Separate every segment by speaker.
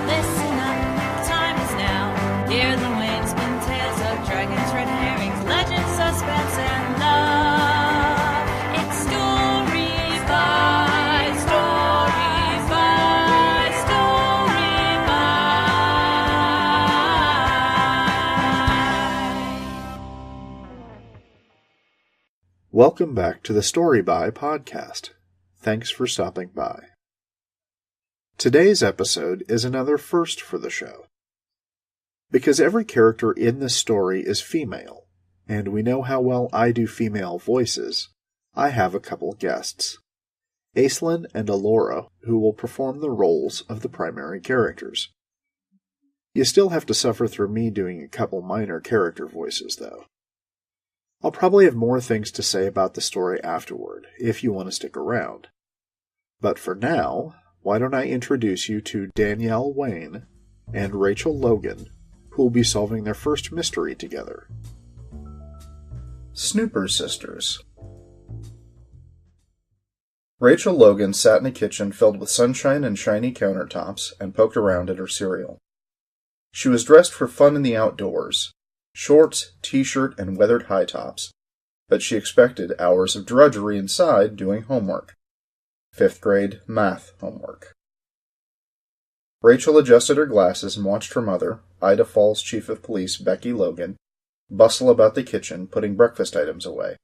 Speaker 1: Listen up, time is now. Hear Lewayne spin tales of dragons, red herrings, legends, suspense, and love. It's story by story by story by.
Speaker 2: Welcome back to the Story By podcast. Thanks for stopping by. Today's episode is another first for the show. Because every character in this story is female, and we know how well I do female voices, I have a couple guests. Aislyn and Elora, who will perform the roles of the primary characters. You still have to suffer through me doing a couple minor character voices, though. I'll probably have more things to say about the story afterward, if you want to stick around. But for now, why don't I introduce you to Lewayne and Rachel Logan, who will be solving their first mystery together. Snooper Sisters. Rachel Logan sat in a kitchen filled with sunshine and shiny countertops and poked around at her cereal. She was dressed for fun in the outdoors, shorts, t-shirt, and weathered high tops, but she expected hours of drudgery inside doing homework. 5th grade math homework. Rachel adjusted her glasses and watched her mother, Ida Falls Chief of Police Becky Logan, bustle about the kitchen, putting breakfast items away.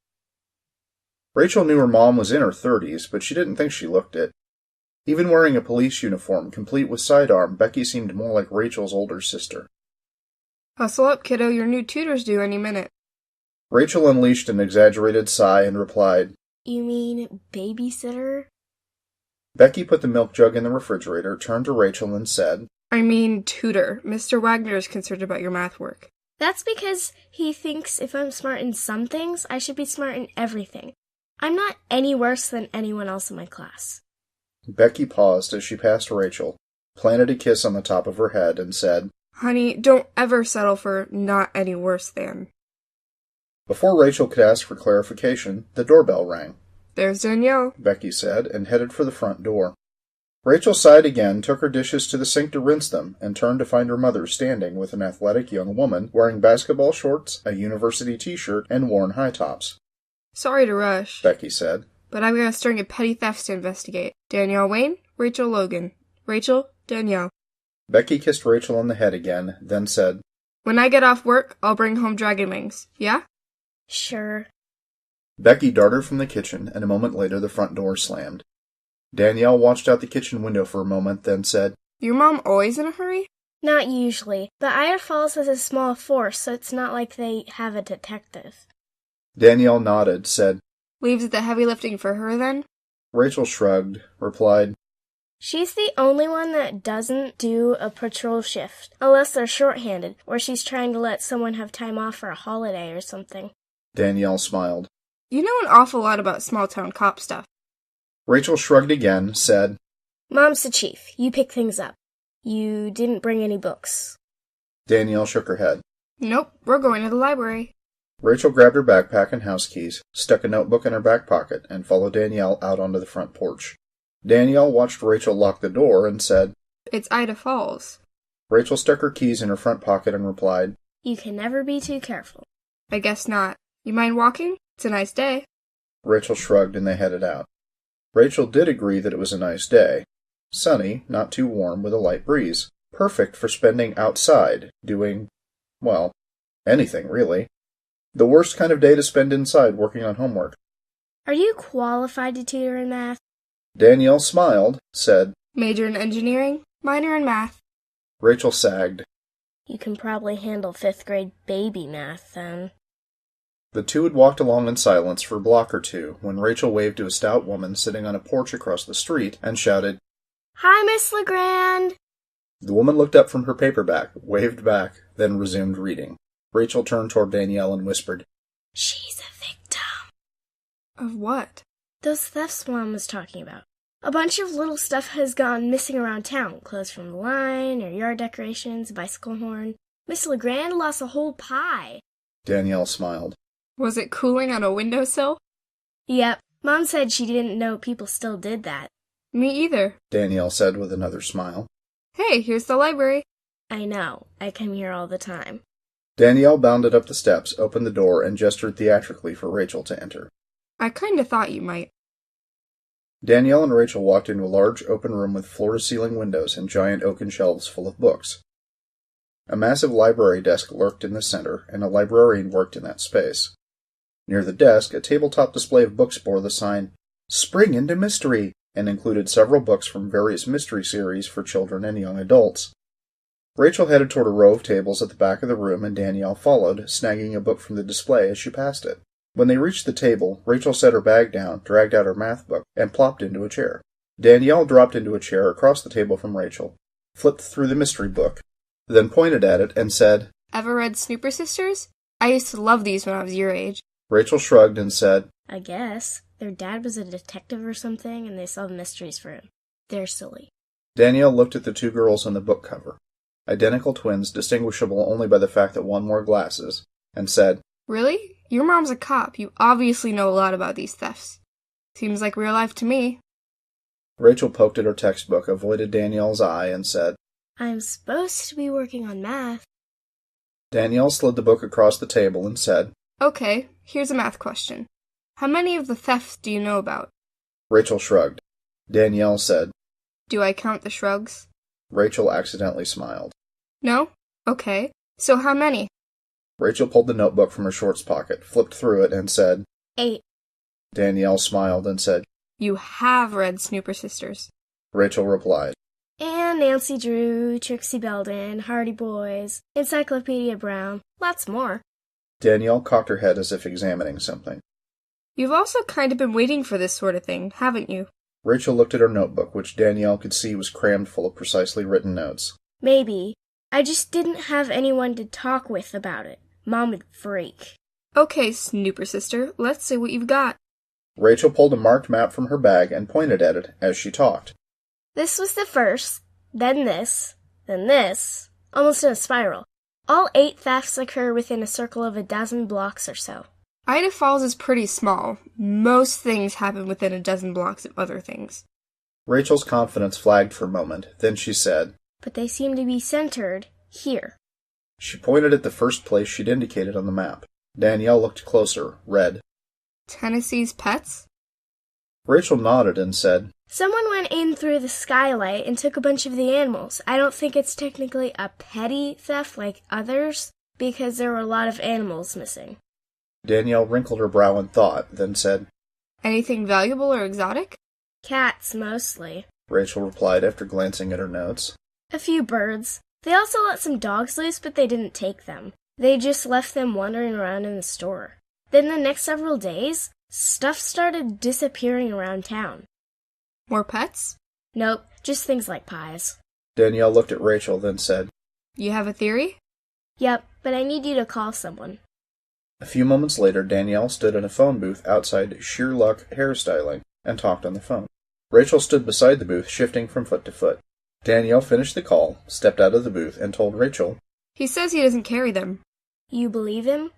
Speaker 2: Rachel knew her mom was in her 30s, but she didn't think she looked it. Even wearing a police uniform, complete with sidearm, Becky seemed more like Rachel's older sister.
Speaker 3: Hustle up, kiddo, your new tutor's due any minute.
Speaker 2: Rachel unleashed an exaggerated sigh and replied,
Speaker 4: You mean babysitter?
Speaker 2: Becky put the milk jug in the refrigerator, turned to Rachel and said,
Speaker 3: I mean tutor. Mr. Wagner is concerned about your math work.
Speaker 4: That's because he thinks if I'm smart in some things, I should be smart in everything. I'm not any worse than anyone else in my class.
Speaker 2: Becky paused as she passed Rachel, planted a kiss on the top of her head, and said,
Speaker 3: Honey, don't ever settle for not any worse than.
Speaker 2: Before Rachel could ask for clarification, the doorbell rang.
Speaker 3: There's Danielle,
Speaker 2: Becky said, and headed for the front door. Rachel sighed again, took her dishes to the sink to rinse them, and turned to find her mother standing with an athletic young woman wearing basketball shorts, a university t-shirt, and worn high tops.
Speaker 3: Sorry to rush,
Speaker 2: Becky said,
Speaker 3: but I've got a string of petty thefts to investigate. Danielle Wayne, Rachel Logan. Rachel, Danielle.
Speaker 2: Becky kissed Rachel on the head again, then said,
Speaker 3: When I get off work, I'll bring home dragon wings. Yeah?
Speaker 4: Sure.
Speaker 2: Becky darted from the kitchen, and a moment later the front door slammed. Danielle watched out the kitchen window for a moment, then said,
Speaker 3: Your mom always in a hurry?
Speaker 4: Not usually, but Ida Falls has a small force, so it's not like they have a detective.
Speaker 2: Danielle nodded, said,
Speaker 3: Leaves the heavy lifting for her, then?
Speaker 2: Rachel shrugged, replied,
Speaker 4: She's the only one that doesn't do a patrol shift, unless they're shorthanded, or she's trying to let someone have time off for a holiday or something.
Speaker 2: Danielle smiled.
Speaker 3: You know an awful lot about small-town cop stuff.
Speaker 2: Rachel shrugged again, said,
Speaker 4: Mom's the chief. You pick things up. You didn't bring any books.
Speaker 2: Danielle shook her head.
Speaker 3: Nope, we're going to the library.
Speaker 2: Rachel grabbed her backpack and house keys, stuck a notebook in her back pocket, and followed Danielle out onto the front porch. Danielle watched Rachel lock the door and said,
Speaker 3: It's Ida Falls.
Speaker 2: Rachel stuck her keys in her front pocket and replied,
Speaker 4: You can never be too careful.
Speaker 3: I guess not. You mind walking? It's a nice day.
Speaker 2: Rachel shrugged and they headed out. Rachel did agree that it was a nice day. Sunny, not too warm, with a light breeze. Perfect for spending outside, doing, well, anything, really. The worst kind of day to spend inside working on homework.
Speaker 4: Are you qualified to tutor in math?
Speaker 2: Danielle smiled, said,
Speaker 3: Major in engineering, minor in math.
Speaker 2: Rachel sagged.
Speaker 4: You can probably handle 5th grade baby math, then.
Speaker 2: The two had walked along in silence for a block or two when Rachel waved to a stout woman sitting on a porch across the street and shouted,
Speaker 4: Hi, Miss Legrand!
Speaker 2: The woman looked up from her paperback, waved back, then resumed reading. Rachel turned toward Danielle and whispered,
Speaker 4: She's a victim.
Speaker 3: Of what?
Speaker 4: Those thefts Mom was talking about. A bunch of little stuff has gone missing around town. Clothes from the line, or yard decorations, a bicycle horn. Miss Legrand lost a whole pie.
Speaker 2: Danielle smiled.
Speaker 3: Was it cooling on a windowsill?
Speaker 4: Yep. Mom said she didn't know people still did that.
Speaker 3: Me either.
Speaker 2: Danielle said with another smile.
Speaker 3: Hey, here's the library.
Speaker 4: I know. I come here all the time.
Speaker 2: Danielle bounded up the steps, opened the door, and gestured theatrically for Rachel to enter.
Speaker 3: I kinda thought you might.
Speaker 2: Danielle and Rachel walked into a large open room with floor-to-ceiling windows and giant oaken shelves full of books. A massive library desk lurked in the center, and a librarian worked in that space. Near the desk, a tabletop display of books bore the sign, "Spring into Mystery," and included several books from various mystery series for children and young adults. Rachel headed toward a row of tables at the back of the room, and Danielle followed, snagging a book from the display as she passed it. When they reached the table, Rachel set her bag down, dragged out her math book, and plopped into a chair. Danielle dropped into a chair across the table from Rachel, flipped through the mystery book, then pointed at it and said,
Speaker 3: Ever read Snooper Sisters? I used to love these when I was your age.
Speaker 2: Rachel shrugged and said,
Speaker 4: I guess. Their dad was a detective or something, and they solved mysteries for him. They're silly.
Speaker 2: Danielle looked at the two girls on the book cover, identical twins distinguishable only by the fact that one wore glasses, and said,
Speaker 3: Really? Your mom's a cop. You obviously know a lot about these thefts. Seems like real life to me.
Speaker 2: Rachel poked at her textbook, avoided Danielle's eye, and said,
Speaker 4: I'm supposed to be working on math.
Speaker 2: Danielle slid the book across the table and said,
Speaker 3: Okay, here's a math question. How many of the thefts do you know about?
Speaker 2: Rachel shrugged. Danielle said,
Speaker 3: Do I count the shrugs?
Speaker 2: Rachel accidentally smiled.
Speaker 3: No? Okay. So how many?
Speaker 2: Rachel pulled the notebook from her shorts pocket, flipped through it, and said,
Speaker 4: 8.
Speaker 2: Danielle smiled and said,
Speaker 3: You have read Snooper Sisters.
Speaker 2: Rachel replied,
Speaker 4: And Nancy Drew, Trixie Belden, Hardy Boys, Encyclopedia Brown, lots more.
Speaker 2: Danielle cocked her head as if examining something.
Speaker 3: You've also kind of been waiting for this sort of thing, haven't you?
Speaker 2: Rachel looked at her notebook, which Danielle could see was crammed full of precisely written notes.
Speaker 4: Maybe. I just didn't have anyone to talk with about it. Mom would freak.
Speaker 3: Okay, Snooper Sister, let's see what you've got.
Speaker 2: Rachel pulled a marked map from her bag and pointed at it as she talked.
Speaker 4: This was the first, then this, almost in a spiral. All 8 thefts occur within a circle of 12 blocks or so.
Speaker 3: Ida Falls is pretty small. Most things happen within 12 blocks of other things.
Speaker 2: Rachel's confidence flagged for a moment, then she said,
Speaker 4: But they seem to be centered here.
Speaker 2: She pointed at the first place she'd indicated on the map. Danielle looked closer, read,
Speaker 3: Tennessee's Pets?
Speaker 2: Rachel nodded and said,
Speaker 4: Someone went in through the skylight and took a bunch of the animals. I don't think it's technically a petty theft like others, because there were a lot of animals missing.
Speaker 2: Danielle wrinkled her brow in thought, then said,
Speaker 3: Anything valuable or exotic?
Speaker 4: Cats, mostly.
Speaker 2: Rachel replied after glancing at her notes.
Speaker 4: A few birds. They also let some dogs loose, but they didn't take them. They just left them wandering around in the store. Then the next several days, stuff started disappearing around town.
Speaker 3: More pets?
Speaker 4: Nope, just things like pies.
Speaker 2: Danielle looked at Rachel, then said,
Speaker 3: You have a theory?
Speaker 4: Yep, but I need you to call someone.
Speaker 2: A few moments later, Danielle stood in a phone booth outside Sheer Luck Hairstyling and talked on the phone. Rachel stood beside the booth, shifting from foot to foot. Danielle finished the call, stepped out of the booth, and told Rachel,
Speaker 3: He says he doesn't carry them.
Speaker 4: You believe him?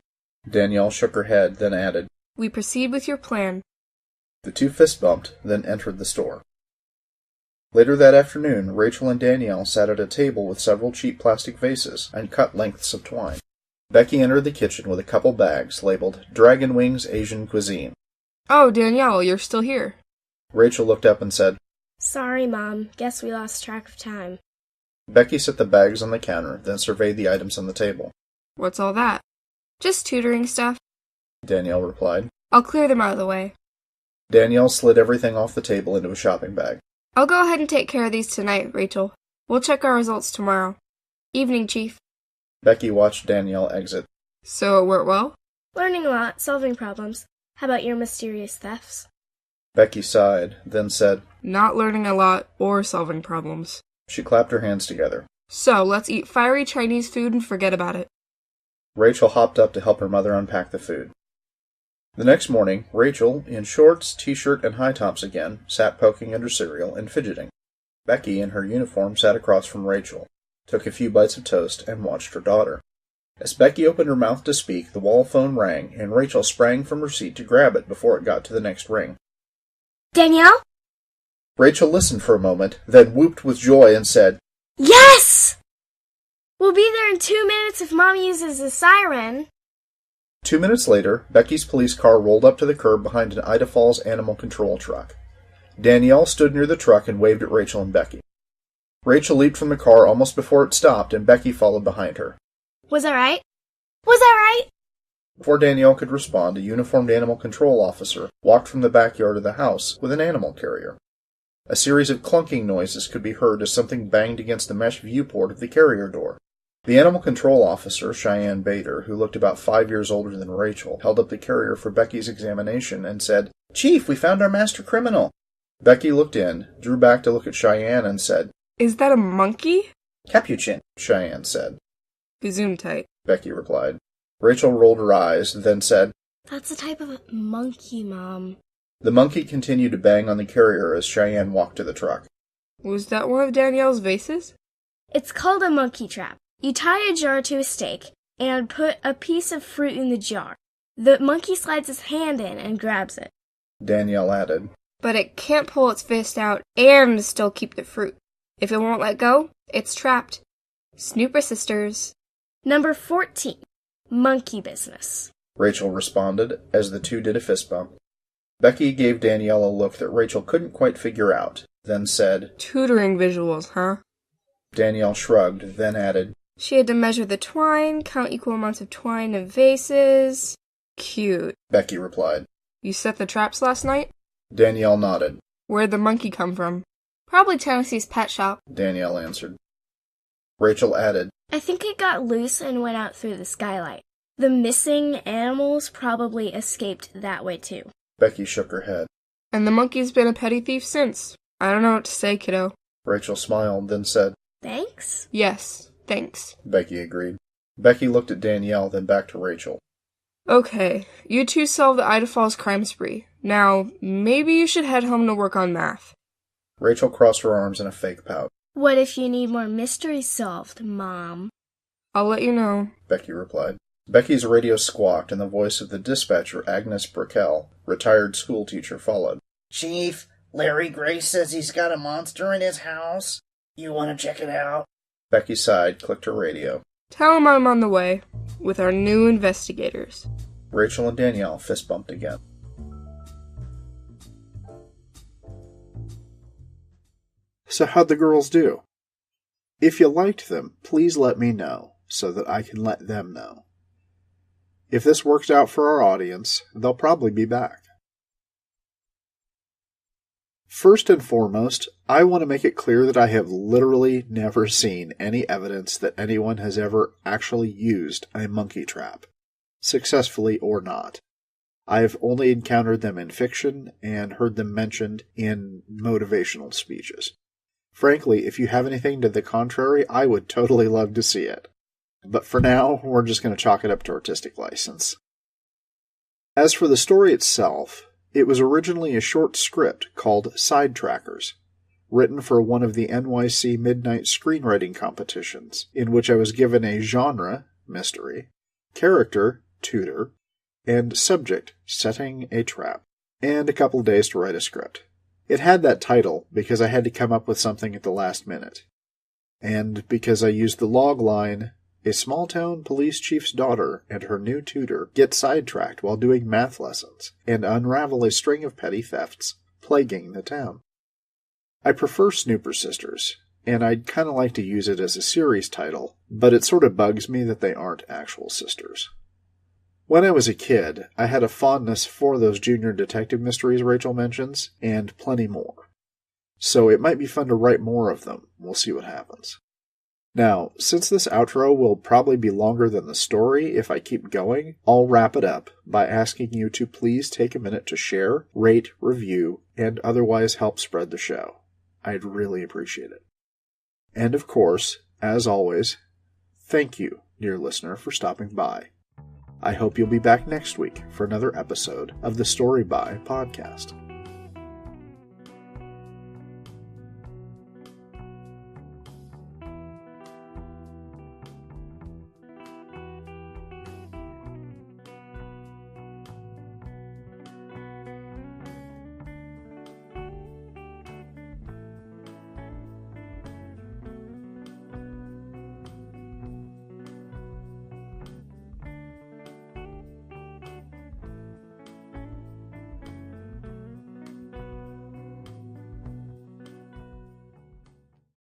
Speaker 2: Danielle shook her head, then added,
Speaker 3: We proceed with your plan.
Speaker 2: The two fist bumped, then entered the store. Later that afternoon, Rachel and Danielle sat at a table with several cheap plastic vases and cut lengths of twine. Becky entered the kitchen with a couple bags labeled Dragon Wings Asian Cuisine.
Speaker 3: Oh, Danielle, you're still here.
Speaker 2: Rachel looked up and said,
Speaker 4: Sorry, Mom. Guess we lost track of time.
Speaker 2: Becky set the bags on the counter, then surveyed the items on the table.
Speaker 3: What's all that? Just tutoring stuff.
Speaker 2: Danielle replied.
Speaker 3: I'll clear them out of the way.
Speaker 2: Danielle slid everything off the table into a shopping bag.
Speaker 3: I'll go ahead and take care of these tonight, Rachel. We'll check our results tomorrow. Evening, Chief.
Speaker 2: Becky watched Danielle exit.
Speaker 3: So it went well?
Speaker 4: Learning a lot, solving problems. How about your mysterious thefts?
Speaker 2: Becky sighed, then said,
Speaker 3: Not learning a lot or solving problems.
Speaker 2: She clapped her hands together.
Speaker 3: So, let's eat fiery Chinese food and forget about it.
Speaker 2: Rachel hopped up to help her mother unpack the food. The next morning, Rachel, in shorts, t-shirt, and high tops again, sat poking at her cereal and fidgeting. Becky, in her uniform, sat across from Rachel, took a few bites of toast, and watched her daughter. As Becky opened her mouth to speak, the wall phone rang, and Rachel sprang from her seat to grab it before it got to the next ring.
Speaker 4: Danielle?
Speaker 2: Rachel listened for a moment, then whooped with joy and said,
Speaker 4: Yes! We'll be there in 2 minutes if Mom uses the siren.
Speaker 2: 2 minutes later, Becky's police car rolled up to the curb behind an Ida Falls animal control truck. Danielle stood near the truck and waved at Rachel and Becky. Rachel leaped from the car almost before it stopped, and Becky followed behind her.
Speaker 4: Was that right? Was that right?
Speaker 2: Before Danielle could respond, a uniformed animal control officer walked from the backyard of the house with an animal carrier. A series of clunking noises could be heard as something banged against the mesh viewport of the carrier door. The animal control officer, Cheyenne Bader, who looked about 5 years older than Rachel, held up the carrier for Becky's examination and said, "Chief, we found our master criminal." Becky looked in, drew back to look at Cheyenne, and said,
Speaker 3: Is that a monkey?
Speaker 2: "Capuchin," Cheyenne said.
Speaker 3: Gesundheit.
Speaker 2: Becky replied. Rachel rolled her eyes, then said,
Speaker 4: That's a type of monkey, Mom.
Speaker 2: The monkey continued to bang on the carrier as Cheyenne walked to the truck.
Speaker 3: Was that one of Danielle's vases?
Speaker 4: It's called a monkey trap. You tie a jar to a stake and put a piece of fruit in the jar. The monkey slides his hand in and grabs it.
Speaker 2: Danielle added,
Speaker 3: But it can't pull its fist out and still keep the fruit. If it won't let go, it's trapped. Snooper Sisters.
Speaker 4: Number 14. Monkey business.
Speaker 2: Rachel responded as the two did a fist bump. Becky gave Danielle a look that Rachel couldn't quite figure out, then said,
Speaker 3: Tutoring visuals, huh?
Speaker 2: Danielle shrugged, then added,
Speaker 3: She had to measure the twine, count equal amounts of twine in vases. Cute.
Speaker 2: Becky replied.
Speaker 3: You set the traps last night?
Speaker 2: Danielle nodded.
Speaker 3: Where'd the monkey come from? Probably Tennessee's pet shop.
Speaker 2: Danielle answered. Rachel added,
Speaker 4: I think it got loose and went out through the skylight. The missing animals probably escaped that way too.
Speaker 2: Becky shook her head.
Speaker 3: And the monkey's been a petty thief since. I don't know what to say, kiddo.
Speaker 2: Rachel smiled, then said,
Speaker 4: Thanks?
Speaker 3: Yes, thanks.
Speaker 2: Becky agreed. Becky looked at Danielle, then back to Rachel.
Speaker 3: Okay, you two solved the Ida Falls crime spree. Now, maybe you should head home to work on math.
Speaker 2: Rachel crossed her arms in a fake pout.
Speaker 4: What if you need more mysteries solved, Mom?
Speaker 3: I'll let you know,
Speaker 2: Becky replied. Becky's radio squawked, and the voice of the dispatcher, Agnes Brickell, retired schoolteacher, followed.
Speaker 5: Chief, Larry Grace says he's got a monster in his house. You want to check it out?
Speaker 2: Becky sighed, clicked her radio.
Speaker 3: Tell him I'm on the way, with our new investigators.
Speaker 2: Rachel and Danielle fist bumped again. So how'd the girls do? If you liked them, please let me know, so that I can let them know. If this works out for our audience, they'll probably be back. First and foremost, I want to make it clear that I have literally never seen any evidence that anyone has ever actually used a monkey trap, successfully or not. I have only encountered them in fiction and heard them mentioned in motivational speeches. Frankly, if you have anything to the contrary, I would totally love to see it. But for now, we're just going to chalk it up to artistic license. As for the story itself, it was originally a short script called Sidetrackers, written for one of the NYC Midnight Screenwriting Competitions, in which I was given a genre, mystery, character, tutor, and subject, setting a trap, and a couple days to write a script. It had that title because I had to come up with something at the last minute, and because I used the log line, a small-town police chief's daughter and her new tutor get sidetracked while doing math lessons and unravel a string of petty thefts plaguing the town. I prefer Snooper Sisters, and I'd kind of like to use it as a series title, but it sort of bugs me that they aren't actual sisters. When I was a kid, I had a fondness for those junior detective mysteries Rachel mentions, and plenty more. So it might be fun to write more of them. We'll see what happens. Now, since this outro will probably be longer than the story if I keep going, I'll wrap it up by asking you to please take a minute to share, rate, review, and otherwise help spread the show. I'd really appreciate it. And of course, as always, thank you, dear listener, for stopping by. I hope you'll be back next week for another episode of the Story By podcast.